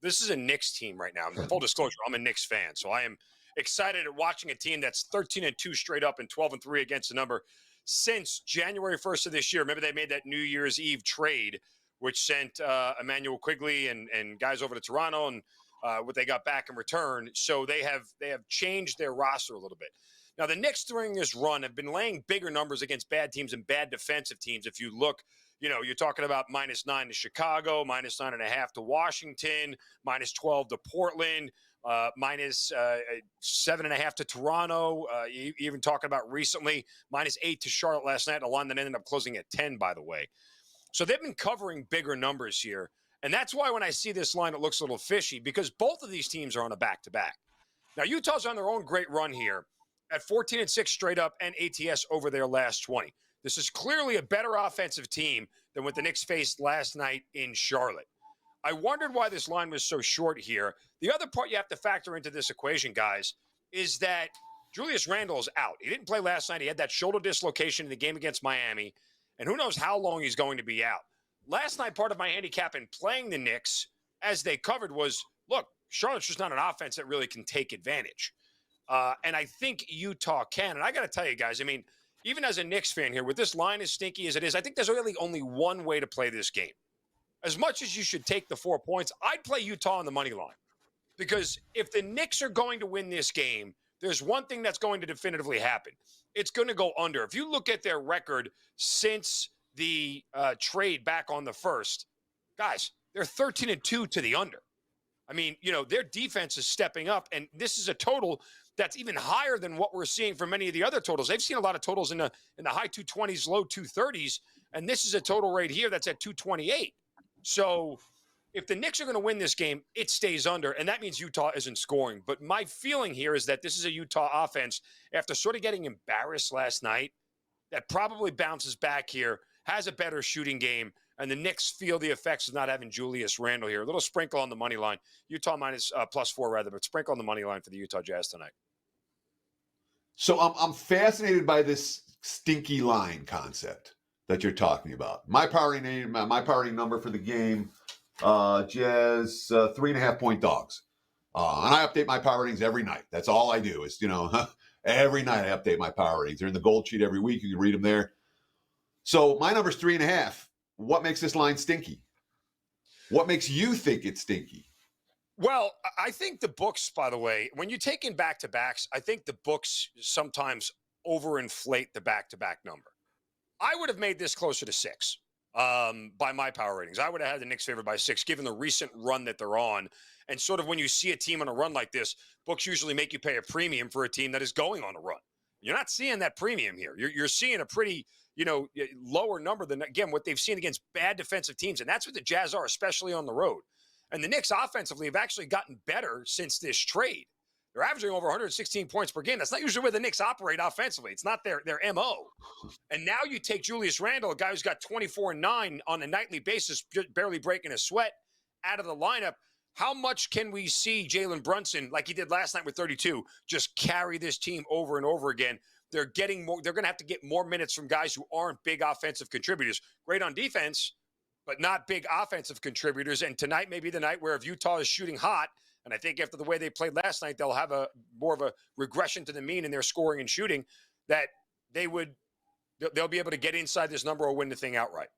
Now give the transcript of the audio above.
this is a Knicks team right now. Full disclosure, I'm a Knicks fan, so I am excited at watching a team that's 13-2 straight up and 12-3 against the number since January 1st of this year. Remember, they made that New Year's Eve trade, which sent Emmanuel Quigley and guys over to Toronto, and what they got back in return. So they have changed their roster a little bit. Now, the Knicks during this run have been laying bigger numbers against bad teams and bad defensive teams. If you look, you're talking about -9 to Chicago, -9.5 to Washington, -12 to Portland, -7.5 to Toronto. Even talking about recently, -8 to Charlotte last night, a line that ended up closing at 10, by the way. So they've been covering bigger numbers here. And that's why when I see this line, it looks a little fishy, because both of these teams are on a back-to-back. Now, Utah's on their own great run here at 14-6 straight up and ATS over their last 20. This is clearly a better offensive team than what the Knicks faced last night in Charlotte. I wondered why this line was so short here. The other part you have to factor into this equation, guys, is that Julius Randle is out. He didn't play last night. He had that shoulder dislocation in the game against Miami, and who knows how long he's going to be out. Last night, part of my handicap in playing the Knicks, as they covered, was, look, Charlotte's just not an offense that really can take advantage. And I think Utah can. And I got to tell you guys, I mean, even as a Knicks fan here, with this line as stinky as it is, I think there's really only one way to play this game. As much as you should take the 4 points, I'd play Utah on the money line. Because if the Knicks are going to win this game, there's one thing that's going to definitively happen. It's going to go under. If you look at their record since the trade back on the 1st, guys, they're 13-2 to the under. I mean, their defense is stepping up, and this is a total that's even higher than what we're seeing for many of the other totals. They've seen a lot of totals in the high 220s, low 230s, and this is a total right here that's at 228. So if the Knicks are going to win this game, it stays under, and that means Utah isn't scoring. But my feeling here is that this is a Utah offense, after sort of getting embarrassed last night, that probably bounces back here, has a better shooting game, and the Knicks feel the effects of not having Julius Randle here. A little sprinkle on the money line. Utah minus +4 rather, but sprinkle on the money line for the Utah Jazz tonight. So I'm fascinated by this stinky line concept that you're talking about. My power number for the game, Jazz 3.5 point dogs. And I update my power ratings every night. That's all I do is, every night I update my power ratings. They're in the gold sheet every week. You can read them there. So my number's 3.5. What makes this line stinky? What makes you think it's stinky? Well, I think the books, by the way, when you take in back-to-backs, I think the books sometimes overinflate the back-to-back number. I would have made this closer to 6 by my power ratings. I would have had the Knicks favored by 6, given the recent run that they're on. And sort of when you see a team on a run like this, books usually make you pay a premium for a team that is going on a run. You're not seeing that premium here. You're seeing a pretty, lower number than, again, what they've seen against bad defensive teams. And that's what the Jazz are, especially on the road. And the Knicks offensively have actually gotten better since this trade. They're averaging over 116 points per game. That's not usually where the Knicks operate offensively. It's not their MO. And now you take Julius Randle, a guy who's got 24-9 on a nightly basis, barely breaking a sweat, out of the lineup. How much can we see Jalen Brunson, like he did last night with 32, just carry this team over and over again? They're getting more. They're going to have to get more minutes from guys who aren't big offensive contributors. Great on defense, but not big offensive contributors. And tonight may be the night where if Utah is shooting hot, and I think after the way they played last night, they'll have a more of a regression to the mean in their scoring and shooting, that they'll be able to get inside this number or win the thing outright.